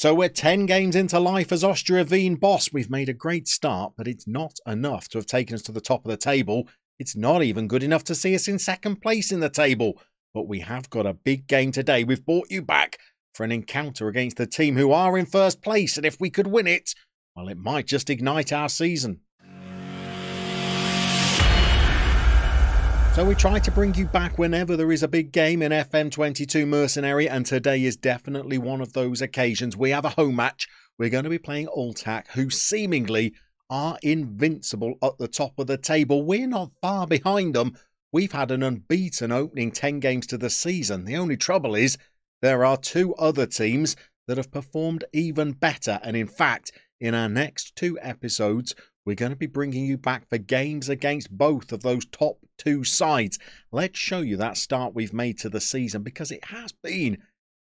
So we're 10 games into life as Austria Wien boss. We've made a great start, but it's not enough to have taken us to the top of the table. It's not even good enough to see us in second place in the table. But we have got a big game today. We've brought you back for an encounter against the team who are in first place. And if we could win it, well, it might just ignite our season. So we try to bring you back whenever there is a big game in FM22 Mercenary, and today is definitely one of those occasions. We have a home match. We're going to be playing Ultak, who seemingly are invincible at the top of the table. We're not far behind them. We've had an unbeaten opening 10 games to the season. The only trouble is there are two other teams that have performed even better, and in fact, in our next two episodes, we're going to be bringing you back for games against both of those top two sides. Let's show you that start we've made to the season, because it has been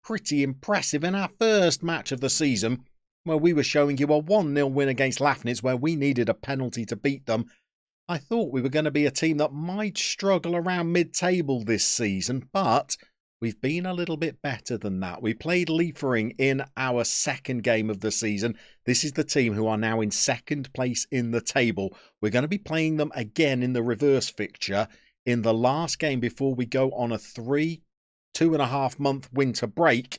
pretty impressive. In our first match of the season, where we were showing you a 1-0 win against Lafnitz, where we needed a penalty to beat them, I thought we were going to be a team that might struggle around mid-table this season, but we've been a little bit better than that. We played Liefering in our second game of the season. This is the team who are now in second place in the table. We're going to be playing them again in the reverse fixture in the last game before we go on a 2.5 month winter break.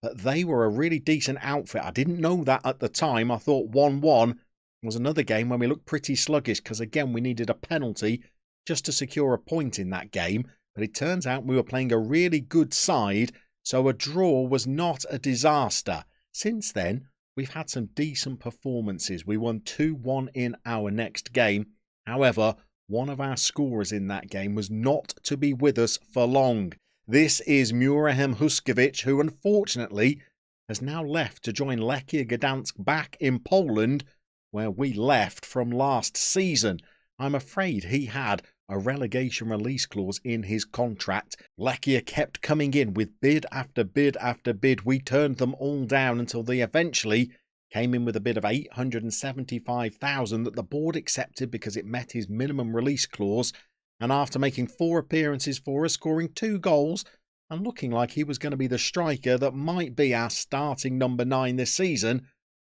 But they were a really decent outfit. I didn't know that at the time. I thought 1-1 was another game when we looked pretty sluggish, because again we needed a penalty just to secure a point in that game. But it turns out we were playing a really good side, so a draw was not a disaster. Since then, we've had some decent performances. We won 2-1 in our next game. However, one of our scorers in that game was not to be with us for long. This is Murahem Huskevich, who unfortunately has now left to join Lechia Gdansk back in Poland, where we left from last season. I'm afraid he had a relegation release clause in his contract. Lechia kept coming in with bid after bid after bid. We turned them all down until they eventually came in with a bid of 875,000 that the board accepted because it met his minimum release clause. And after making 4 appearances for us, scoring 2 goals, and looking like he was going to be the striker that might be our starting number 9 this season,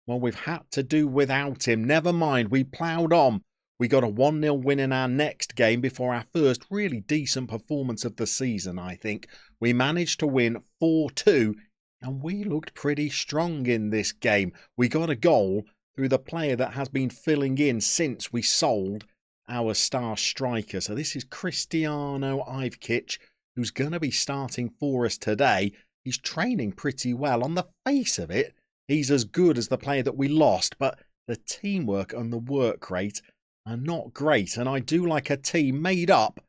well, we've had to do without him. Never mind, we ploughed on. We got a 1-0 win in our next game before our first really decent performance of the season, I think. We managed to win 4-2, and we looked pretty strong in this game. We got a goal through the player that has been filling in since we sold our star striker. So this is Cristiano Ivkic, who's going to be starting for us today. He's training pretty well. On the face of it, he's as good as the player that we lost, but the teamwork and the work rate are not great, and I do like a team made up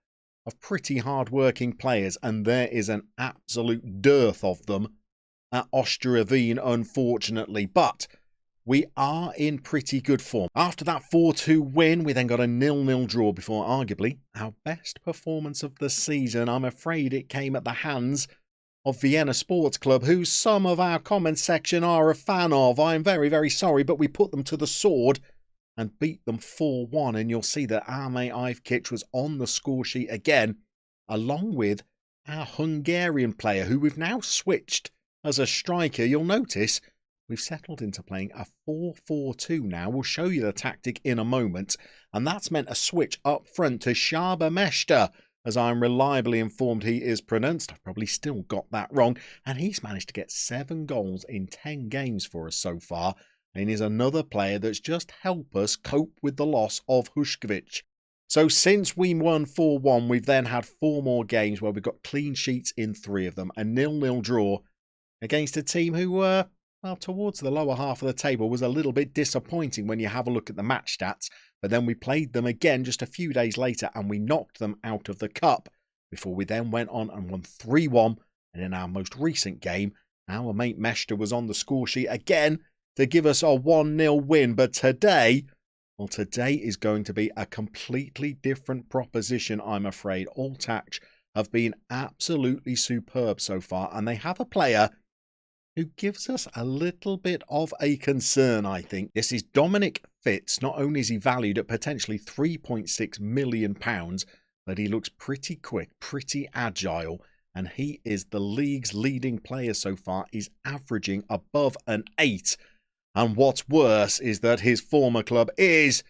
of pretty hard-working players, and there is an absolute dearth of them at Austria Wien, unfortunately. But we are in pretty good form. After that 4-2 win, we then got a 0-0 draw before arguably our best performance of the season. I'm afraid it came at the hands of Vienna Sports Club, who some of our comment section are a fan of. I'm very, very sorry, but we put them to the sword and beat them 4-1, and you'll see that Arme Ivkic was on the score sheet again, along with our Hungarian player, who we've now switched as a striker. You'll notice we've settled into playing a 4-4-2 now. We'll show you the tactic in a moment, and that's meant a switch up front to Shaba Meshta, as I'm reliably informed he is pronounced. I've probably still got that wrong, and he's managed to get 7 goals in 10 games for us so far, and is another player that's just helped us cope with the loss of Huskevich. So since we won 4-1, we've then had 4 more games where we've got clean sheets in 3 of them. A 0-0 draw against a team who were, well, towards the lower half of the table, was a little bit disappointing when you have a look at the match stats. But then we played them again just a few days later and we knocked them out of the cup before we then went on and won 3-1. And in our most recent game, our mate Meshta was on the score sheet again to give us a 1-0 win. But today, well, today is going to be a completely different proposition, I'm afraid. Ultak have been absolutely superb so far, and they have a player who gives us a little bit of a concern, I think. This is Dominic Fitz. Not only is he valued at potentially £3.6 million, but he looks pretty quick, pretty agile, and he is the league's leading player so far. He's averaging above an 8. And what's worse is that his former club is,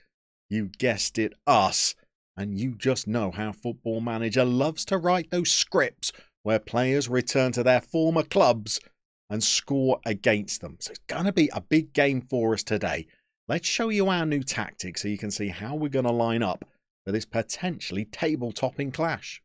you guessed it, us. And you just know how Football Manager loves to write those scripts where players return to their former clubs and score against them. So it's going to be a big game for us today. Let's show you our new tactic so you can see how we're going to line up for this potentially table-topping clash.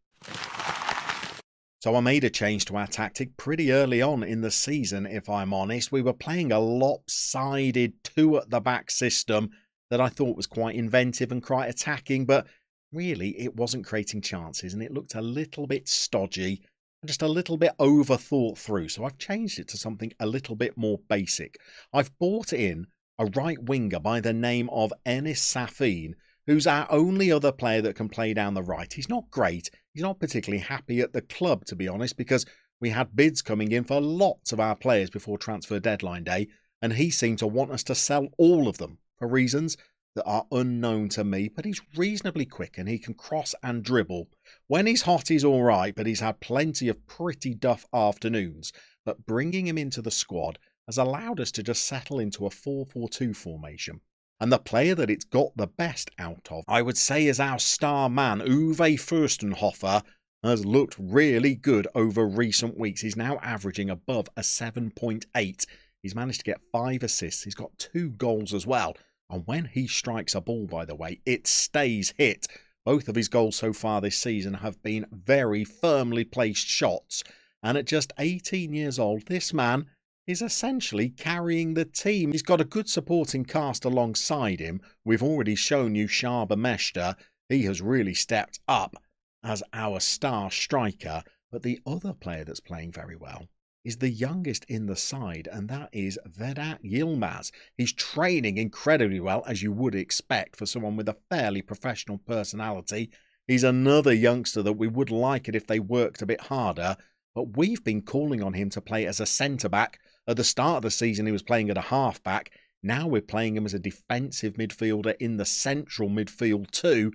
So I made a change to our tactic pretty early on in the season, if I'm honest. We were playing a lopsided 2-at-the-back system that I thought was quite inventive and quite attacking, but really it wasn't creating chances and it looked a little bit stodgy and just a little bit overthought through. So I've changed it to something a little bit more basic. I've brought in a right winger by the name of Enis Safin, who's our only other player that can play down the right. He's not great. He's not particularly happy at the club, to be honest, because we had bids coming in for lots of our players before transfer deadline day, and he seemed to want us to sell all of them for reasons that are unknown to me. But he's reasonably quick and he can cross and dribble. When he's hot, he's all right, but he's had plenty of pretty duff afternoons. But bringing him into the squad has allowed us to just settle into a 4-4-2 formation. And the player that it's got the best out of, I would say, is our star man, Uwe Furstenhofer, has looked really good over recent weeks. He's now averaging above a 7.8. He's managed to get 5 assists. He's got 2 goals as well. And when he strikes a ball, by the way, it stays hit. Both of his goals so far this season have been very firmly placed shots. And at just 18 years old, this man is essentially carrying the team. He's got a good supporting cast alongside him. We've already shown you Shaba Meshta. He has really stepped up as our star striker. But the other player that's playing very well is the youngest in the side, and that is Vedat Yilmaz. He's training incredibly well, as you would expect for someone with a fairly professional personality. He's another youngster that we would like it if they worked a bit harder, but we've been calling on him to play as a centre-back. At the start of the season, he was playing at a half-back. Now we're playing him as a defensive midfielder in the central midfield too.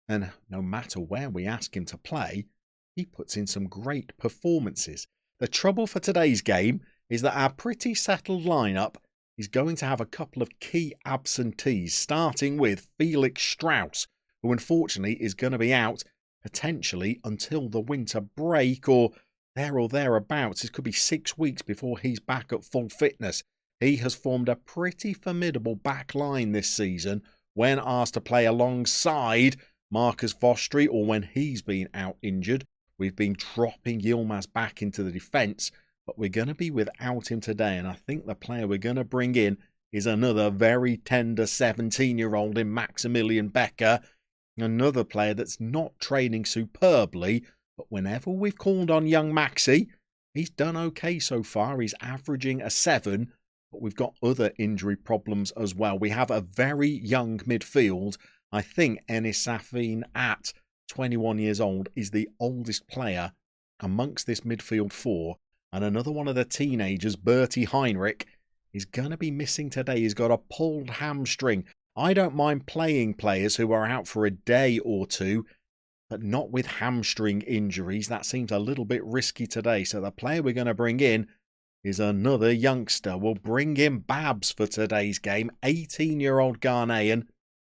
And no matter where we ask him to play, he puts in some great performances. The trouble for today's game is that our pretty settled lineup is going to have a couple of key absentees, starting with Felix Strauss, who unfortunately is going to be out potentially until the winter break or thereabouts. It could be 6 weeks before he's back at full fitness. He has formed a pretty formidable back line this season when asked to play alongside Marcus Vostri or when he's been out injured. We've been dropping Yilmaz back into the defence, but we're going to be without him today. And I think the player we're going to bring in is another very tender 17-year-old in Maximilian Becker. Another player that's not training superbly, but whenever we've called on young Maxi, he's done okay so far. He's averaging a 7, but we've got other injury problems as well. We have a very young midfield. I think Enis Safin at 21 years old is the oldest player amongst this midfield 4. And another one of the teenagers, Bertie Heinrich, is going to be missing today. He's got a pulled hamstring. I don't mind playing players who are out for a day or two, but not with hamstring injuries. That seems a little bit risky today. So the player we're going to bring in is another youngster. We'll bring in Babs for today's game. 18-year-old Ghanaian.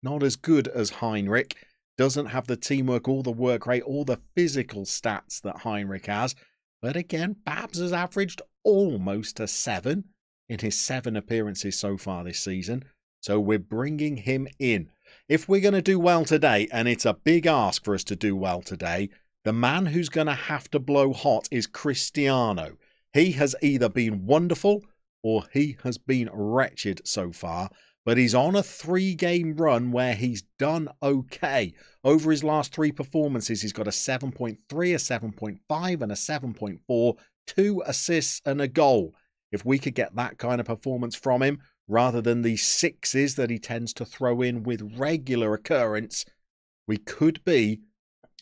Not as good as Heinrich. Doesn't have the teamwork or the work rate or the physical stats that Heinrich has. But again, Babs has averaged almost a 7 in his 7 appearances so far this season. So we're bringing him in. If we're going to do well today, and it's a big ask for us to do well today, the man who's going to have to blow hot is Cristiano. He has either been wonderful or he has been wretched so far. But he's on a 3-game run where he's done okay. Over his last 3 performances, he's got a 7.3, a 7.5 and a 7.4, 2 assists and a goal. If we could get that kind of performance from him, rather than the 6s that he tends to throw in with regular occurrence, we could be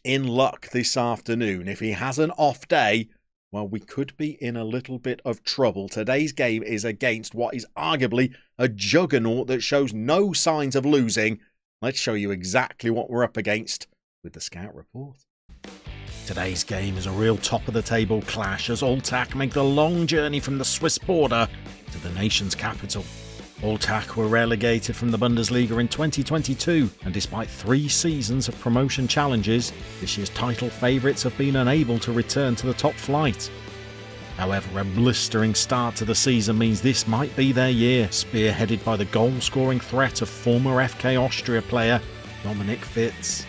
in luck this afternoon. If he has an off day, well, we could be in a little bit of trouble. Today's game is against what is arguably a juggernaut that shows no signs of losing. Let's show you exactly what we're up against with the Scout Report. Today's game is a real top-of-the-table clash as Alltag make the long journey from the Swiss border to the nation's capital. Alltag were relegated from the Bundesliga in 2022, and despite 3 seasons of promotion challenges, this year's title favourites have been unable to return to the top flight. However, a blistering start to the season means this might be their year, spearheaded by the goal-scoring threat of former FK Austria player Dominik Fitz.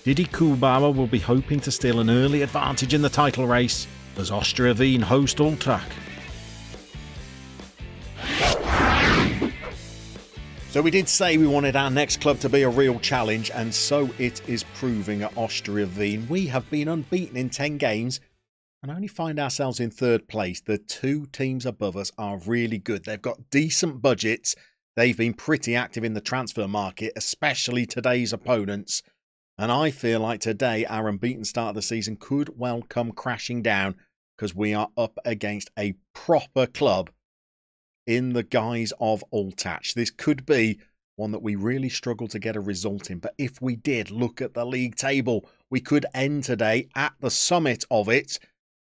Didi Kubauer will be hoping to steal an early advantage in the title race as Austria Wien host Alltag. So we did say we wanted our next club to be a real challenge, and so it is proving at Austria Wien. We have been unbeaten in 10 games and only find ourselves in 3rd place. The 2 teams above us are really good. They've got decent budgets. They've been pretty active in the transfer market, especially today's opponents. And I feel like today our unbeaten start of the season could well come crashing down because we are up against a proper club in the guise of Alltag. This could be one that we really struggle to get a result in. But if we did look at the league table, we could end today at the summit of it.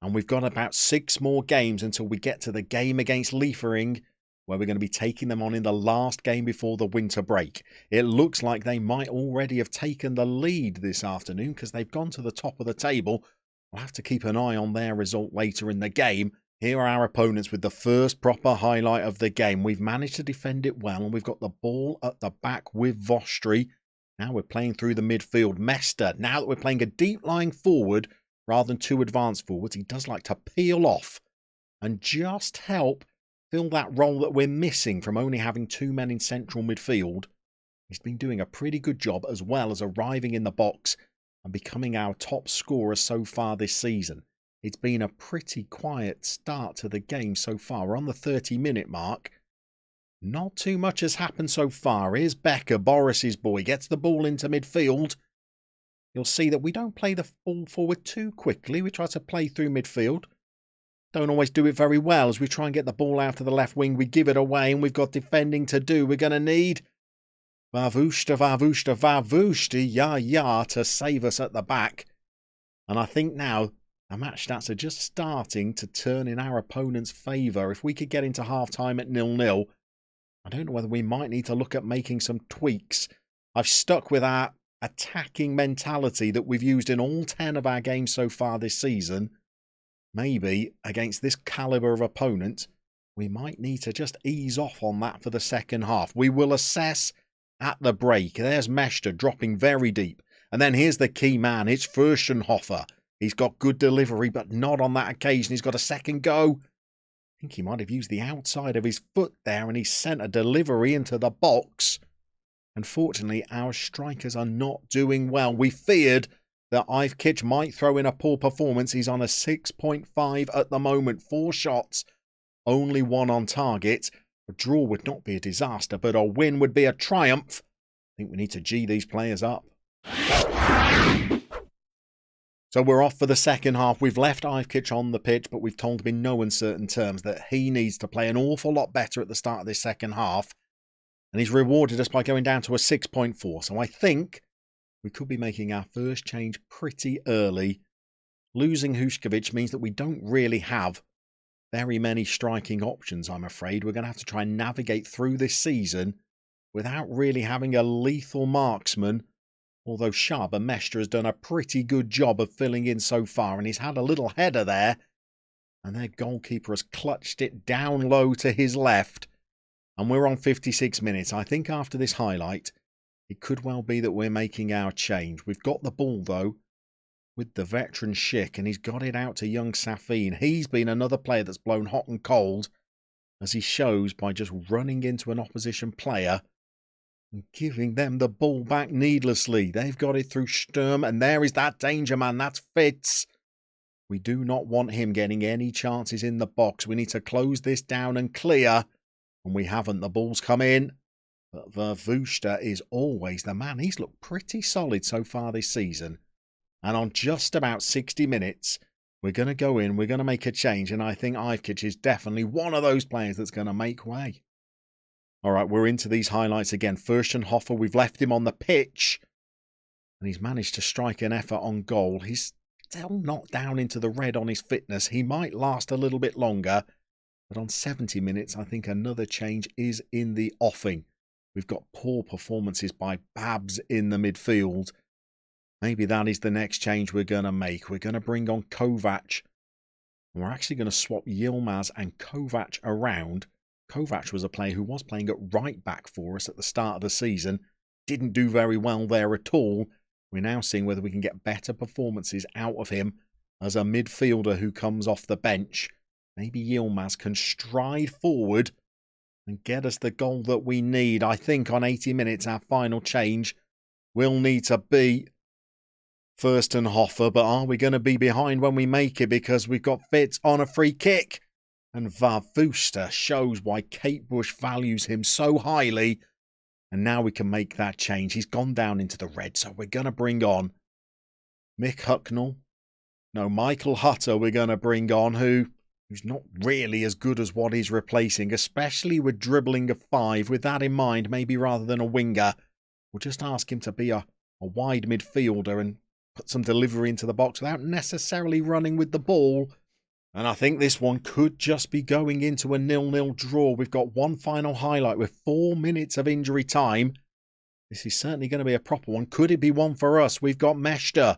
And we've got about 6 more games until we get to the game against Liefering, where we're going to be taking them on in the last game before the winter break. It looks like they might already have taken the lead this afternoon because they've gone to the top of the table. We'll have to keep an eye on their result later in the game. Here are our opponents with the first proper highlight of the game. We've managed to defend it well, and we've got the ball at the back with Vostri. Now we're playing through the midfield. Mester, now that we're playing a deep-lying forward rather than 2 advanced forwards, he does like to peel off and just help fill that role that we're missing from only having 2 men in central midfield. He's been doing a pretty good job, as well as arriving in the box and becoming our top scorer so far this season. It's been a pretty quiet start to the game so far. We're on the 30-minute mark. Not too much has happened so far. Here's Becker, Boris's boy, gets the ball into midfield. You'll see that we don't play the ball forward too quickly. We try to play through midfield. Don't always do it very well as we try and get the ball out to the left wing. We give it away and we've got defending to do. We're going to need Vavushta, yeah, to save us at the back. And I think now the match stats are just starting to turn in our opponent's favour. If we could get into half-time at 0-0, I don't know whether we might need to look at making some tweaks. I've stuck with our attacking mentality that we've used in all 10 of our games so far this season. Maybe against this calibre of opponent, we might need to just ease off on that for the second half. We will assess at the break. There's Mester dropping very deep. And then here's the key man. It's Fürstenhofer. He's got good delivery, but not on that occasion. He's got a second go. I think he might have used the outside of his foot there and he sent a delivery into the box. Unfortunately, our strikers are not doing well. We feared that Ivkic might throw in a poor performance. He's on a 6.5 at the moment. 4 shots, only 1 on target. A draw would not be a disaster, but a win would be a triumph. I think we need to G these players up. So we're off for the second half. We've left Ivkic on the pitch, but we've told him in no uncertain terms that he needs to play an awful lot better at the start of this second half. And he's rewarded us by going down to a 6.4. So I think we could be making our first change pretty early. Losing Hušković means that we don't really have very many striking options, I'm afraid. We're going to have to try and navigate through this season without really having a lethal marksman. Although Schaber Mester has done a pretty good job of filling in so far, and he's had a little header there. And their goalkeeper has clutched it down low to his left. And we're on 56 minutes. I think after this highlight, it could well be that we're making our change. We've got the ball, though, with the veteran Schick, and he's got it out to young Safin. He's been another player that's blown hot and cold, as he shows by just running into an opposition player and giving them the ball back needlessly. They've got it through Sturm, and there is that danger man. That's Fitz. We do not want him getting any chances in the box. We need to close this down and clear. And we haven't. The ball's come in. But Vervushta is always the man. He's looked pretty solid so far this season. And on just about 60 minutes, we're going to go in. We're going to make a change. And I think Ivkic is definitely one of those players that's going to make way. All right, we're into these highlights again. Fürstenhofer, we've left him on the pitch. And he's managed to strike an effort on goal. He's still not down into the red on his fitness. He might last a little bit longer, but on 70 minutes, I think another change is in the offing. We've got poor performances by Babs in the midfield. Maybe that is the next change we're going to make. We're going to bring on Kovac. And we're actually going to swap Yilmaz and Kovac around. Kovac was a player who was playing at right back for us at the start of the season. Didn't do very well there at all. We're now seeing whether we can get better performances out of him as a midfielder who comes off the bench. Maybe Yilmaz can stride forward and get us the goal that we need. I think on 80 minutes, our final change will need to be Furstenhofer, but are we going to be behind when we make it because we've got Fitz on a free kick? And Varvusta shows why Kate Bush values him so highly. And now we can make that change. He's gone down into the red, so we're going to bring on Mick Hucknall. No, Michael Hutter we're going to bring on, who's not really as good as what he's replacing, especially with dribbling of 5. With that in mind, maybe rather than a winger, we'll just ask him to be a wide midfielder and put some delivery into the box without necessarily running with the ball. And I think this one could just be going into a 0-0 draw. We've got one final highlight with 4 minutes of injury time. This is certainly going to be a proper one. Could it be one for us? We've got Meshta.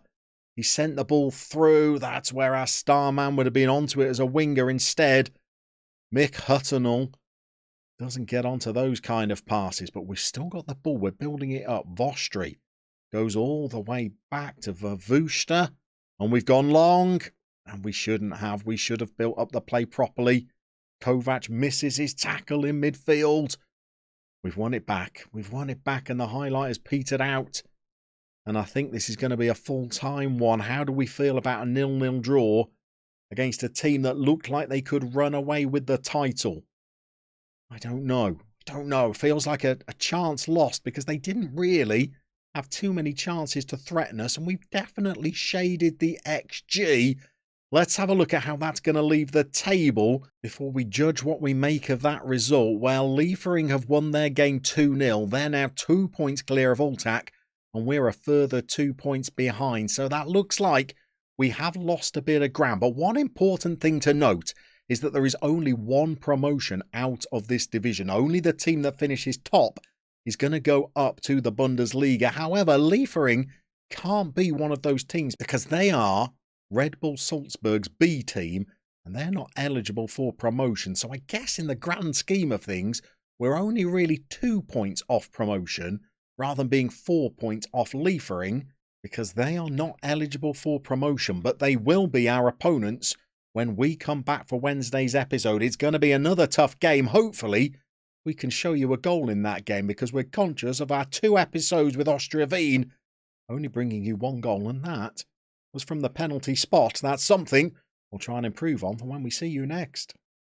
He sent the ball through. That's where our star man would have been onto it as a winger instead. Mick Hutternall doesn't get onto those kind of passes, but we've still got the ball. We're building it up. Vostri goes all the way back to Vervusta, and we've gone long. And we shouldn't have. We should have built up the play properly. Kovac misses his tackle in midfield. We've won it back. We've won it back, and the highlight has petered out. And I think this is going to be a full-time one. How do we feel about a 0-0 draw against a team that looked like they could run away with the title? I don't know. It feels like a chance lost because they didn't really have too many chances to threaten us, and we've definitely shaded the XG. Let's have a look at how that's going to leave the table before we judge what we make of that result. Well, Liefering have won their game 2-0. They're now 2 points clear of Ultak, and we're a further 2 points behind. So that looks like we have lost a bit of ground. But one important thing to note is that there is only one promotion out of this division. Only the team that finishes top is going to go up to the Bundesliga. However, Liefering can't be one of those teams because they are Red Bull Salzburg's B team, and they're not eligible for promotion. So I guess in the grand scheme of things, we're only really 2 points off promotion rather than being 4 points off Liefering because they are not eligible for promotion, but they will be our opponents when we come back for Wednesday's episode. It's going to be another tough game. Hopefully, we can show you a goal in that game because we're conscious of our 2 episodes with Austria Wien only bringing you 1 goal, and that was from the penalty spot. That's something we'll try and improve on for when we see you next.